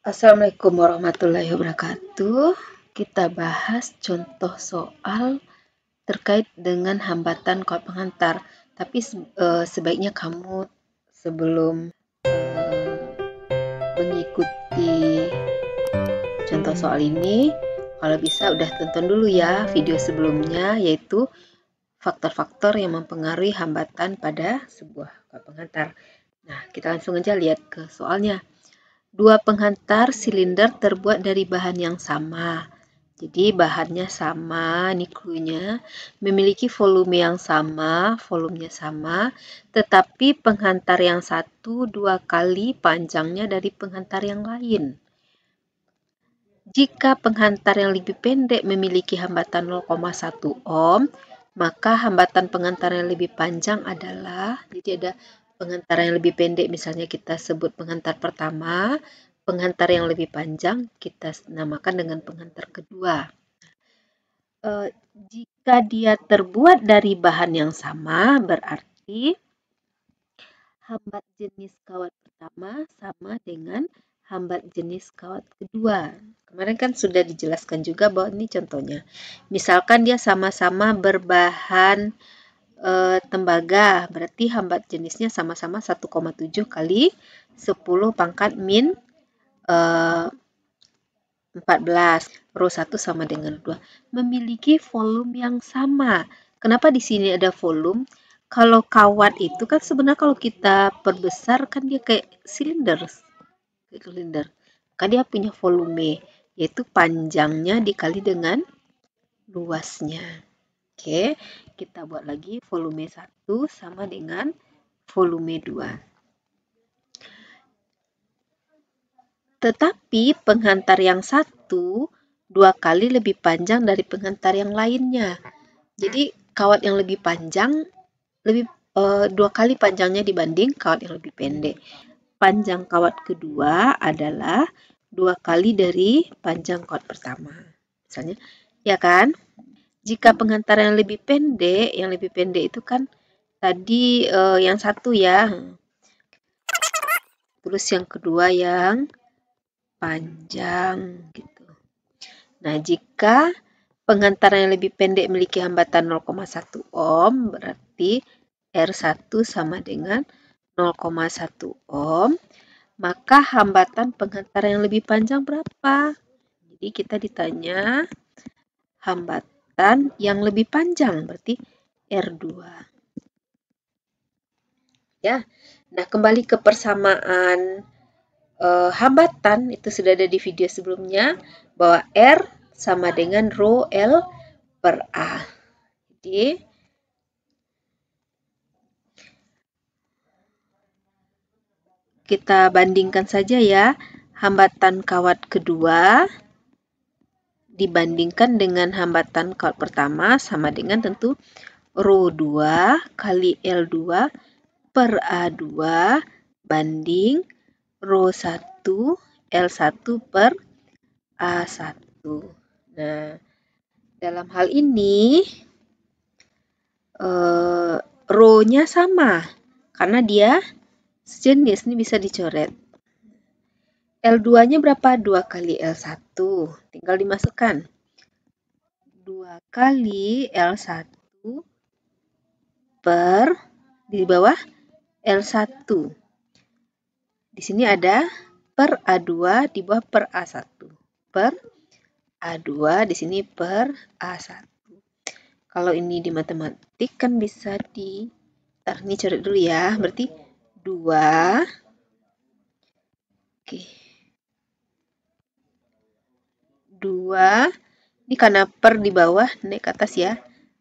Assalamualaikum warahmatullahi wabarakatuh. Kita bahas contoh soal terkait dengan hambatan kawat pengantar. Tapi sebaiknya kamu sebelum mengikuti contoh soal ini, kalau bisa udah tonton dulu ya video sebelumnya, yaitu faktor-faktor yang mempengaruhi hambatan pada sebuah kawat pengantar. Nah, kita langsung aja lihat ke soalnya. Dua penghantar silinder terbuat dari bahan yang sama. Jadi bahannya sama, ini cluenya, memiliki volume yang sama, volumenya sama, tetapi penghantar yang satu 2 kali panjangnya dari penghantar yang lain. Jika penghantar yang lebih pendek memiliki hambatan 0,1 ohm, maka hambatan penghantar yang lebih panjang adalah, jadi ada penghantar yang lebih pendek, misalnya kita sebut penghantar pertama, penghantar yang lebih panjang kita namakan dengan penghantar kedua. Jika dia terbuat dari bahan yang sama, berarti hambat jenis kawat pertama sama dengan hambat jenis kawat kedua. Kemarin kan sudah dijelaskan juga bahwa ini contohnya. Misalkan dia sama-sama berbahan tembaga, berarti hambat jenisnya sama-sama 1,7 kali 10 pangkat min 14. Rho 1 sama dengan 2. Memiliki volume yang sama. Kenapa di sini ada volume? Kalau kawat itu kan sebenarnya kalau kita perbesar kan dia kayak silinder. Maka dia punya volume, yaitu panjangnya dikali dengan luasnya. Oke, kita buat lagi volume 1 sama dengan volume 2. Tetapi penghantar yang satu 2 kali lebih panjang dari penghantar yang lainnya. Jadi kawat yang lebih panjang lebih 2 kali panjangnya dibanding kawat yang lebih pendek. Panjang kawat kedua adalah 2 kali dari panjang kawat pertama. Misalnya, ya kan? Jika penghantar yang lebih pendek itu kan tadi yang satu ya. Terus yang kedua yang panjang gitu. Nah, jika penghantar yang lebih pendek memiliki hambatan 0,1 ohm, berarti R1 sama dengan 0,1 ohm, maka hambatan penghantar yang lebih panjang berapa? Jadi kita ditanya hambatan yang lebih panjang, berarti R2. Ya. Nah, kembali ke persamaan hambatan, itu sudah ada di video sebelumnya, bahwa R sama dengan Rho L per A. Jadi, kita bandingkan saja ya, hambatan kawat kedua dibandingkan dengan hambatan kawat pertama sama dengan tentu Rho 2 kali L2 per A2 banding Rho 1 L1 per A1. Nah, dalam hal ini Rho-nya sama karena dia sejenis, ini bisa dicoret. L2-nya berapa? 2 kali L1. Tinggal dimasukkan. 2 kali L1 per di bawah L1. Di sini ada per A2 di bawah per A1. Per A2 di sini per A1. Kalau ini di matematik kan bisa ini coret dulu ya. Berarti 2. Oke. 2. Ini karena per di bawah naik ke atas ya.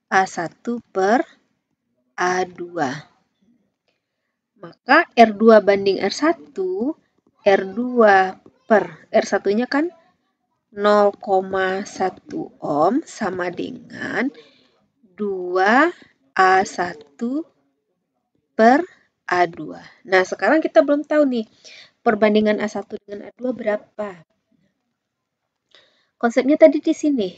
A1 per A2. Maka R2 banding R1, R2 per R1-nya kan 0,1 ohm sama dengan 2 A1 per A2. Nah, sekarang kita belum tahu nih, perbandingan A1 dengan A2 berapa. Konsepnya tadi di sini,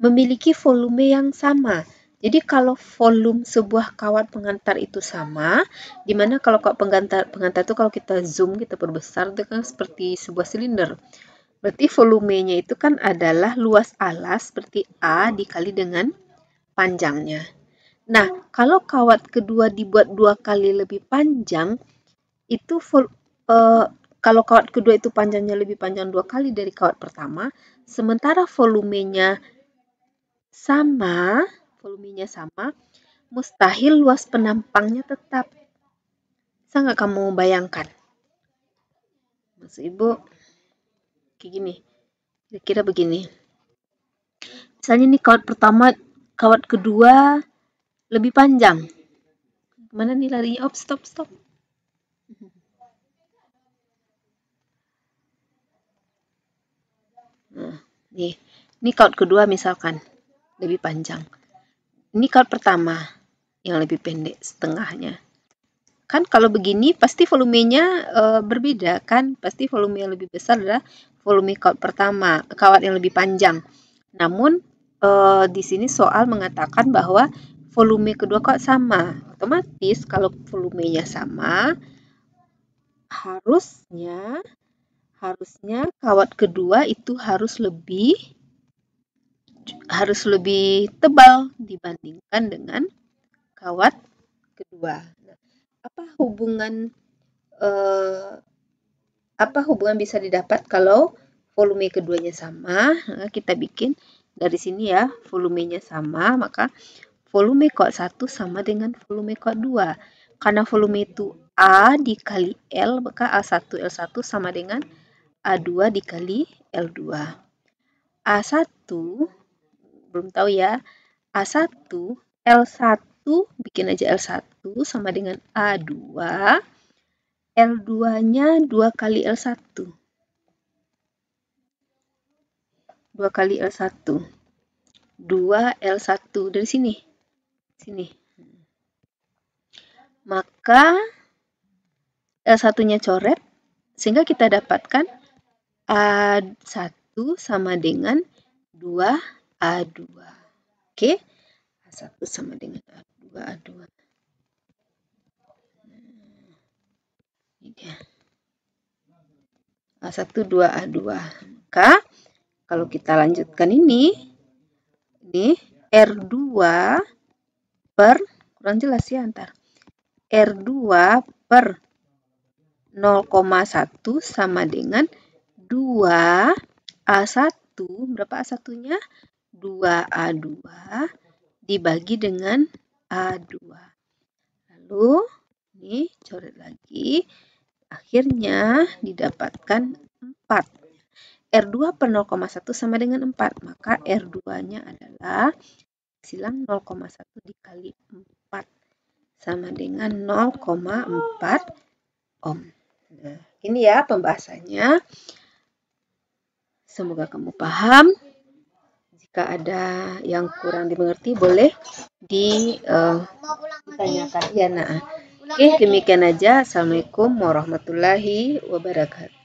memiliki volume yang sama. Jadi kalau volume sebuah kawat pengantar itu sama, dimana kalau kawat pengantar itu kalau kita zoom, kita perbesar, itu kan seperti sebuah silinder. Berarti volumenya itu kan adalah luas alas seperti A dikali dengan panjangnya. Nah, kalau kawat kedua dibuat 2 kali lebih panjang, itu kalau kawat kedua itu panjangnya lebih panjang 2 kali dari kawat pertama, sementara volumenya sama, mustahil luas penampangnya tetap. Bisa nggak kamu bayangkan? Maksud Ibu, kayak gini. Kira-kira begini. Misalnya nih kawat pertama, kawat kedua lebih panjang. Mana nih larinya? Oh, stop. Nah, ini kawat kedua misalkan lebih panjang. Ini kawat pertama yang lebih pendek setengahnya. Kan kalau begini pasti volumenya berbeda kan? Pasti volume yang lebih besar adalah volume kawat pertama, kawat yang lebih panjang. Namun di sini soal mengatakan bahwa volume kedua kawat sama. Otomatis kalau volumenya sama, harusnya kawat kedua itu harus lebih tebal dibandingkan dengan kawat kedua. Nah, apa hubungan bisa didapat kalau volume keduanya sama? Nah, kita bikin dari sini ya, volumenya sama, maka volume kawat 1 sama dengan volume kawat 2. Karena volume itu A dikali L, maka A1 L1 sama dengan A2 dikali L2. A1 belum tahu ya. A1 L1 bikin aja L1 sama dengan A2. L2-nya 2 kali L1. 2 kali L1. 2 L1 dari sini. Maka L1-nya coret sehingga kita dapatkan A1 sama dengan 2A2. Oke? A1 sama dengan A2. Ini dia. A1 2A2. Maka kalau kita lanjutkan ini R2 per, kurang jelas ya ntar, R2 per 0,1 sama dengan 2A1, berapa A1-nya? 2A2 dibagi dengan A2. Lalu, ini coret lagi, akhirnya didapatkan 4. R2 per 0,1 sama dengan 4, maka R2-nya adalah silang 0,1 dikali 4 sama dengan 0,4 ohm. Nah, ini ya pembahasannya. Semoga kamu paham. Jika ada yang kurang dimengerti boleh ditanyakan. Ya, nah. Oke, demikian aja. Assalamualaikum warahmatullahi wabarakatuh.